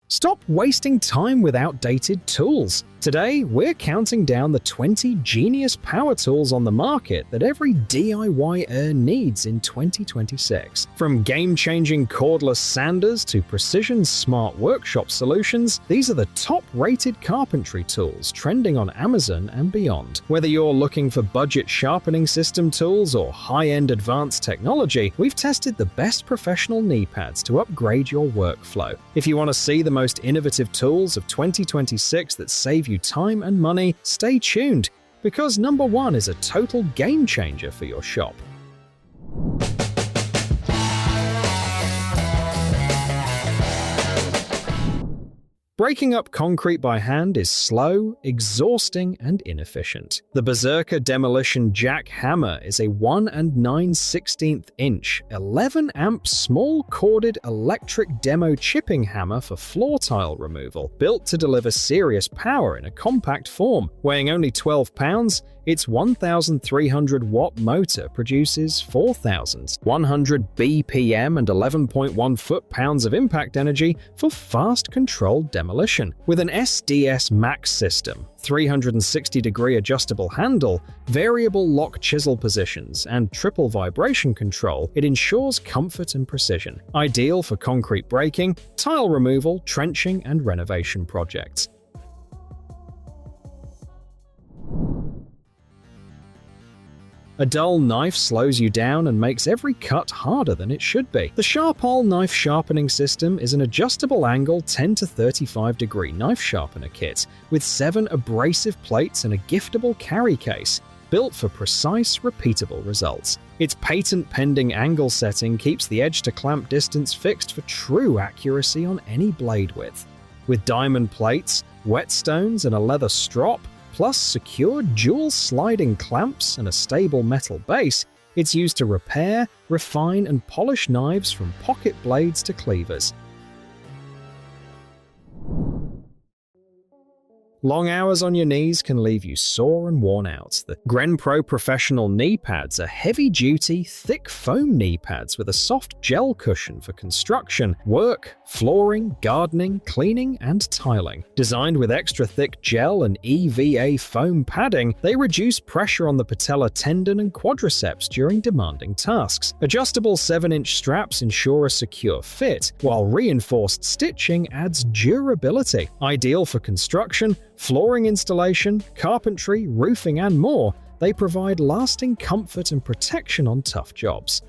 Stop wasting time with outdated tools. Today, we're counting down the 20 genius power tools on the market that every DIYer needs in 2026. From game-changing cordless sanders to precision smart workshop solutions, these are the top-rated carpentry tools trending on Amazon and beyond. Whether you're looking for budget sharpening system tools or high-end advanced technology, we've tested the best professional knee pads to upgrade your workflow. If you want to see the most innovative tools of 2026 that save you time and money, stay tuned, because number 1 is a total game changer for your shop. Breaking up concrete by hand is slow, exhausting, and inefficient. The Berserker Demolition Jack Hammer is a 1 9/16 inch, 11 amp small corded electric demo chipping hammer for floor tile removal, built to deliver serious power in a compact form. Weighing only 12 pounds, its 1,300 watt motor produces 4,100 BPM and 11.1 foot-pounds of impact energy for fast, controlled demolition. With an SDS Max system, 360-degree adjustable handle, variable lock chisel positions, and triple vibration control, it ensures comfort and precision. Ideal for concrete breaking, tile removal, trenching, and renovation projects. A dull knife slows you down and makes every cut harder than it should be. The Sharpal knife sharpening system is an adjustable angle 10 to 35 degree knife sharpener kit with 7 abrasive plates and a giftable carry case, built for precise, repeatable results. Its patent-pending angle setting keeps the edge to clamp distance fixed for true accuracy on any blade width. With diamond plates, whetstones, and a leather strop, plus secure dual sliding clamps and a stable metal base, it's used to repair, refine, and polish knives from pocket blades to cleavers. Long hours on your knees can leave you sore and worn out. The Grenpro Professional knee pads are heavy-duty, thick foam knee pads with a soft gel cushion for construction, work, flooring, gardening, cleaning, and tiling. Designed with extra-thick gel and EVA foam padding, they reduce pressure on the patella tendon and quadriceps during demanding tasks. Adjustable 7-inch straps ensure a secure fit, while reinforced stitching adds durability. Ideal for construction, flooring installation, carpentry, roofing, and more, they provide lasting comfort and protection on tough jobs.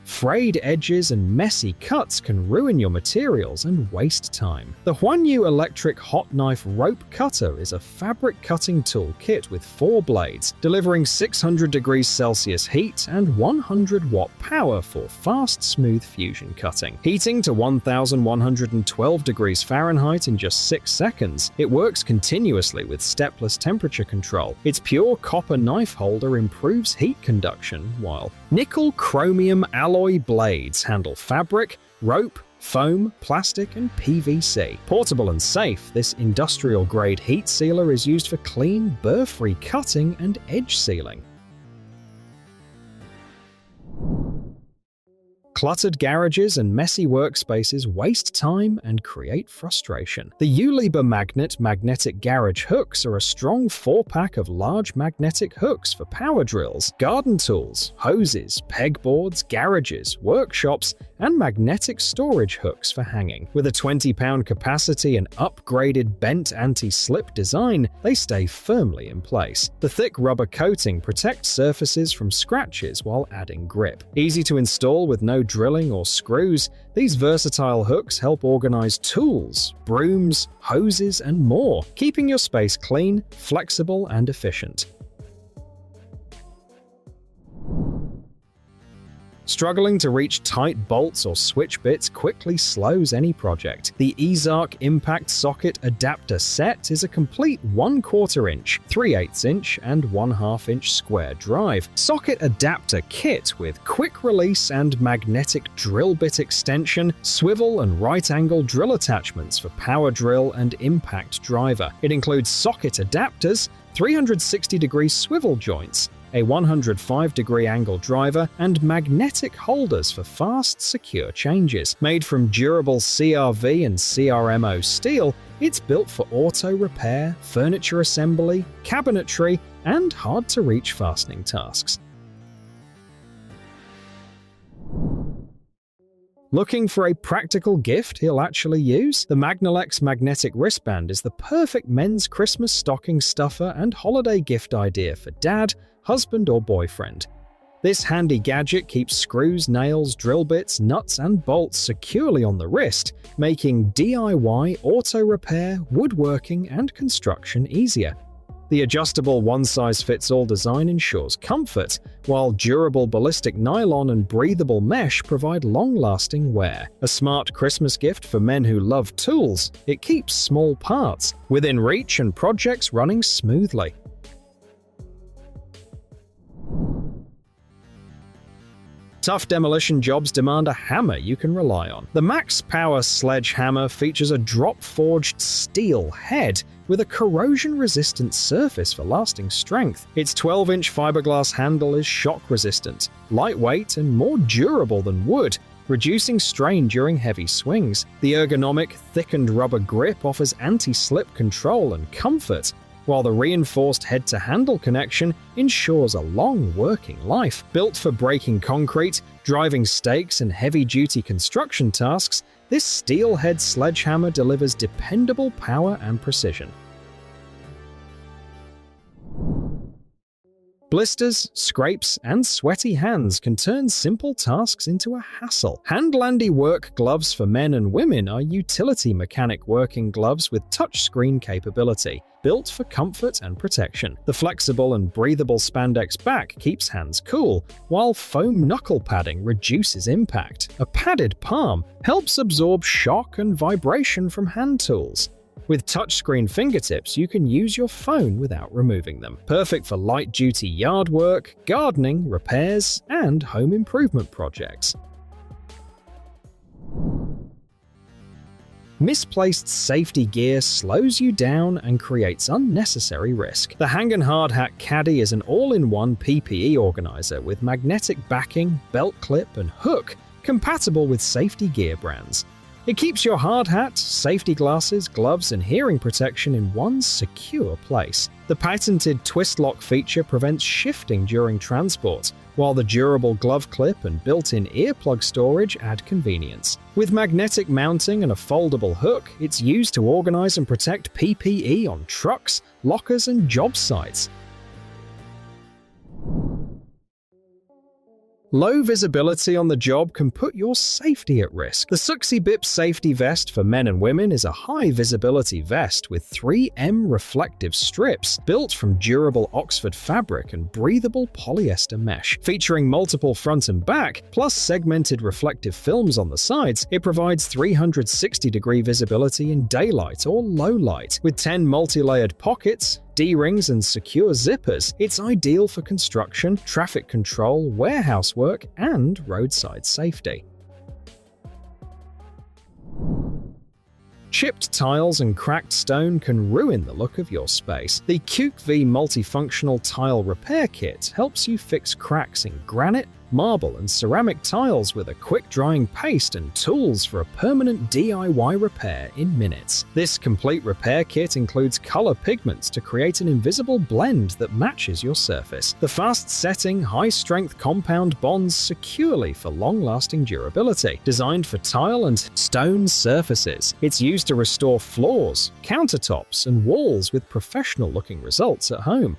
Frayed edges and messy cuts can ruin your materials and waste time. The Huanyu electric hot knife rope cutter is a fabric cutting tool kit with 4 blades, delivering 600 degrees Celsius heat and 100 watt power for fast, smooth fusion cutting. Heating to 1,112 degrees Fahrenheit in just 6 seconds, it works continuously with stepless temperature control. Its pure copper knife holder improves heat conduction, while nickel chromium alloy blades handle fabric, rope, foam, plastic, and PVC. Portable and safe, this industrial-grade heat sealer is used for clean, burr-free cutting and edge sealing. Cluttered garages and messy workspaces waste time and create frustration. The Ulibermagnet magnetic garage hooks are a strong 4-pack of large magnetic hooks for power drills, garden tools, hoses, pegboards, garages, workshops, and magnetic storage hooks for hanging. With a 20-pound capacity and upgraded bent anti-slip design, they stay firmly in place. The thick rubber coating protects surfaces from scratches while adding grip. Easy to install with no drilling or screws, these versatile hooks help organize tools, brooms, hoses, and more, keeping your space clean, flexible, and efficient. Struggling to reach tight bolts or switch bits quickly slows any project. The Ezarc Impact Socket Adapter Set is a complete 1/4 inch, 3/8 inch, and 1/2 inch square drive socket adapter kit with quick release and magnetic drill bit extension, swivel and right angle drill attachments for power drill and impact driver. It includes socket adapters, 360-degree swivel joints, a 105-degree angle driver, and magnetic holders for fast, secure changes. Made from durable CRV and CRMO steel, it's built for auto repair, furniture assembly, cabinetry, and hard-to-reach fastening tasks. Looking for a practical gift he'll actually use? The Magnelex magnetic wristband is the perfect men's Christmas stocking stuffer and holiday gift idea for dad, husband, or boyfriend. This handy gadget keeps screws, nails, drill bits, nuts, and bolts securely on the wrist, making DIY, auto repair, woodworking, and construction easier. The adjustable one-size-fits-all design ensures comfort, while durable ballistic nylon and breathable mesh provide long-lasting wear. A smart Christmas gift for men who love tools, it keeps small parts within reach and projects running smoothly. Tough demolition jobs demand a hammer you can rely on. The Maxpower Sledge hammer features a drop-forged steel head with a corrosion-resistant surface for lasting strength. Its 12-inch fiberglass handle is shock-resistant, lightweight, and more durable than wood, reducing strain during heavy swings. The ergonomic, thickened rubber grip offers anti-slip control and comfort, while the reinforced head-to-handle connection ensures a long working life. Built for breaking concrete, driving stakes, and heavy-duty construction tasks, this steel-head sledgehammer delivers dependable power and precision. Blisters, scrapes, and sweaty hands can turn simple tasks into a hassle. Handlandy work gloves for men and women are utility mechanic working gloves with touchscreen capability, built for comfort and protection. The flexible and breathable spandex back keeps hands cool, while foam knuckle padding reduces impact. A padded palm helps absorb shock and vibration from hand tools. With touchscreen fingertips, you can use your phone without removing them. Perfect for light-duty yard work, gardening, repairs, and home improvement projects. Misplaced safety gear slows you down and creates unnecessary risk. The Hangen Hard Hat Caddy is an all-in-one PPE organizer with magnetic backing, belt clip, and hook, compatible with safety gear brands. It keeps your hard hat, safety glasses, gloves, and hearing protection in one secure place. The patented twist lock feature prevents shifting during transport, while the durable glove clip and built-in earplug storage add convenience. With magnetic mounting and a foldable hook, it's used to organize and protect PPE on trucks, lockers, and job sites. Low visibility on the job can put your safety at risk. The Suxibip safety vest for men and women is a high-visibility vest with 3M reflective strips built from durable Oxford fabric and breathable polyester mesh. Featuring multiple front and back, plus segmented reflective films on the sides, it provides 360-degree visibility in daylight or low light. With 10 multi-layered pockets, D-rings, and secure zippers, it's ideal for construction, traffic control, warehouse work, and roadside safety. Chipped tiles and cracked stone can ruin the look of your space. The Qeuxv Multifunctional Tile Repair Kit helps you fix cracks in granite, marble, and ceramic tiles with a quick-drying paste and tools for a permanent DIY repair in minutes. This complete repair kit includes color pigments to create an invisible blend that matches your surface. The fast-setting, high-strength compound bonds securely for long-lasting durability. Designed for tile and stone surfaces, it's used to restore floors, countertops, and walls with professional-looking results at home.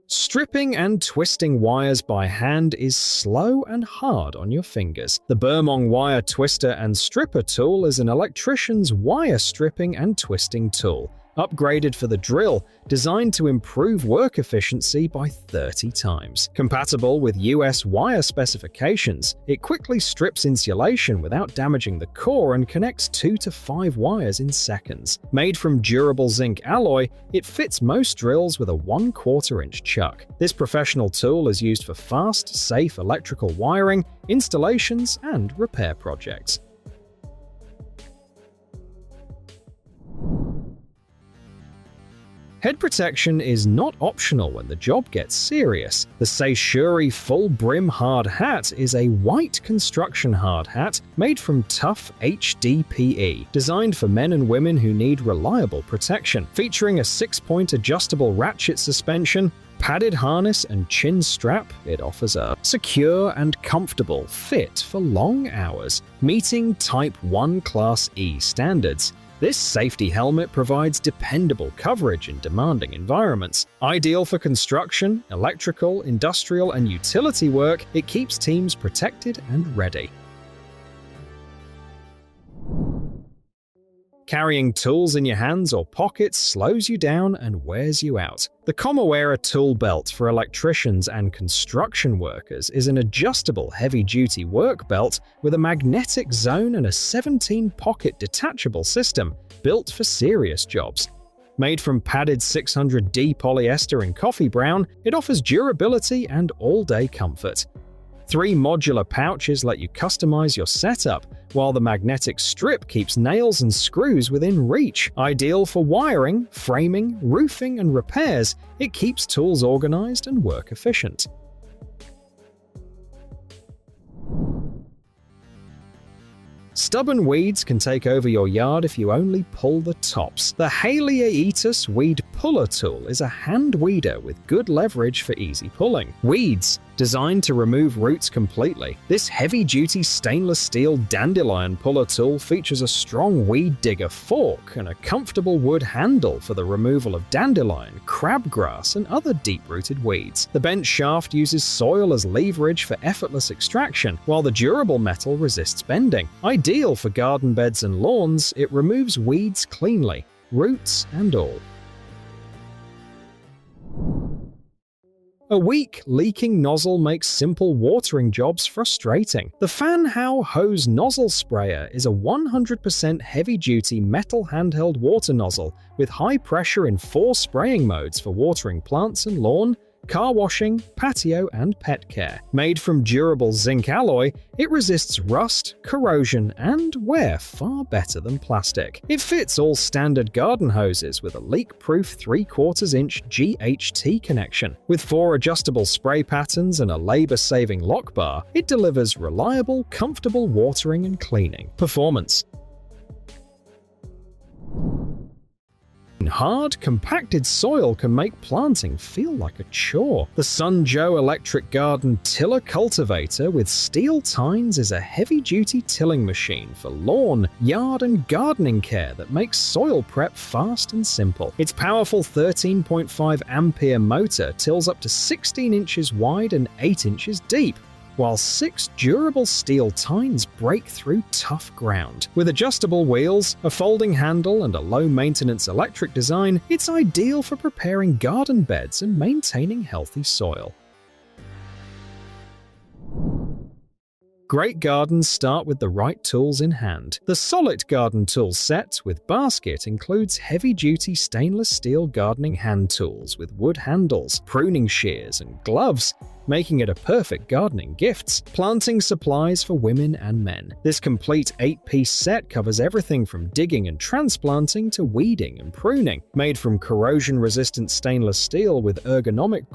Stripping and twisting wires by hand is slow and hard on your fingers. The Burmong wire twister and stripper tool is an electrician's wire stripping and twisting tool, upgraded for the drill, designed to improve work efficiency by 30 times. Compatible with US wire specifications, it quickly strips insulation without damaging the core and connects 2 to 5 wires in seconds. Made from durable zinc alloy, it fits most drills with a 1/4 inch chuck. This professional tool is used for fast, safe electrical wiring, installations, and repair projects. Head protection is not optional when the job gets serious. The Saysurey full brim hard hat is a white construction hard hat made from tough HDPE, designed for men and women who need reliable protection. Featuring a 6-point adjustable ratchet suspension, padded harness and chin strap, it offers a secure and comfortable fit for long hours, meeting Type 1 Class E standards. This safety helmet provides dependable coverage in demanding environments. Ideal for construction, electrical, industrial, and utility work, it keeps teams protected and ready. Carrying tools in your hands or pockets slows you down and wears you out. The Comoware tool belt for electricians and construction workers is an adjustable heavy-duty work belt with a magnetic zone and a 17-pocket detachable system built for serious jobs. Made from padded 600D polyester in coffee brown, it offers durability and all-day comfort. 3 modular pouches let you customize your setup, while the magnetic strip keeps nails and screws within reach. Ideal for wiring, framing, roofing, and repairs, it keeps tools organized and work efficient. Stubborn weeds can take over your yard if you only pull the tops. The Haliaeetus Weed Puller Tool is a hand weeder with good leverage for easy pulling. Weeds, designed to remove roots completely. This heavy-duty stainless steel dandelion puller tool features a strong weed digger fork and a comfortable wood handle for the removal of dandelion, crabgrass, and other deep-rooted weeds. The bent shaft uses soil as leverage for effortless extraction, while the durable metal resists bending. Ideal for garden beds and lawns, it removes weeds cleanly, roots and all. A weak, leaking nozzle makes simple watering jobs frustrating. The Fanhao Hose Nozzle Sprayer is a 100% heavy-duty metal handheld water nozzle with high pressure in 4 spraying modes for watering plants and lawn, car washing, patio, and pet care. Made from durable zinc alloy, it resists rust, corrosion, and wear far better than plastic. It fits all standard garden hoses with a leak-proof 3/4-inch GHT connection. With 4 adjustable spray patterns and a labor-saving lock bar, it delivers reliable, comfortable watering and cleaning. Performance. Hard, compacted soil can make planting feel like a chore. The Sun Joe Electric Garden Tiller Cultivator with steel tines is a heavy-duty tilling machine for lawn, yard, and gardening care that makes soil prep fast and simple. Its powerful 13.5 ampere motor tills up to 16 inches wide and 8 inches deep, while 6 durable steel tines break through tough ground. With adjustable wheels, a folding handle, and a low-maintenance electric design, it's ideal for preparing garden beds and maintaining healthy soil. Great gardens start with the right tools in hand. The Soligt garden tool set with basket includes heavy-duty stainless steel gardening hand tools with wood handles, pruning shears, and gloves, making it a perfect gardening gift. Planting supplies for women and men. This complete 8-piece set covers everything from digging and transplanting to weeding and pruning. Made from corrosion-resistant stainless steel with ergonomic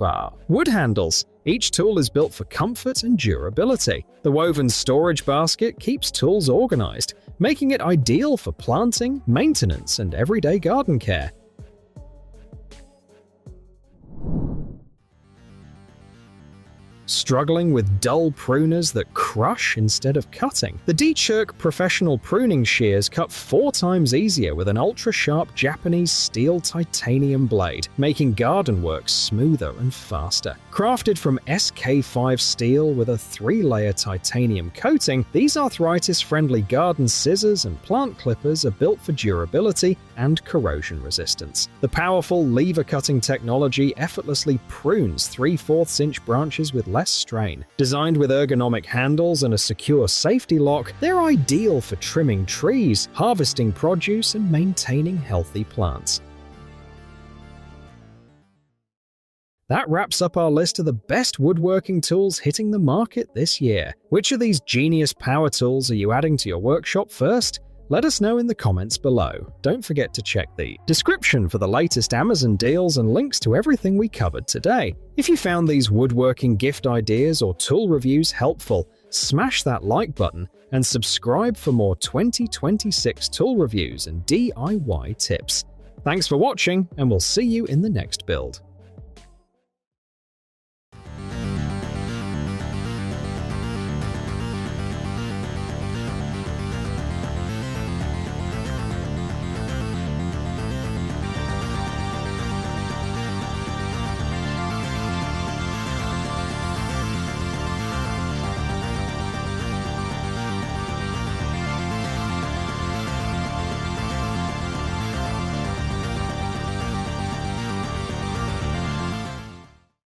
wood handles, each tool is built for comfort and durability. The woven storage basket keeps tools organized, making it ideal for planting, maintenance, and everyday garden care. Struggling with dull pruners that crush instead of cutting? The Decerk professional pruning shears cut 4 times easier with an ultra-sharp Japanese steel titanium blade, making garden work smoother and faster. Crafted from SK5 steel with a 3-layer titanium coating, these arthritis-friendly garden scissors and plant clippers are built for durability and corrosion resistance. The powerful lever-cutting technology effortlessly prunes 3/4-inch branches with less strain. Designed with ergonomic handles and a secure safety lock, they're ideal for trimming trees, harvesting produce, and maintaining healthy plants. That wraps up our list of the best woodworking tools hitting the market this year. Which of these genius power tools are you adding to your workshop first? Let us know in the comments below. Don't forget to check the description for the latest Amazon deals and links to everything we covered today. If you found these woodworking gift ideas or tool reviews helpful, smash that like button and subscribe for more 2026 tool reviews and DIY tips. Thanks for watching, and we'll see you in the next build.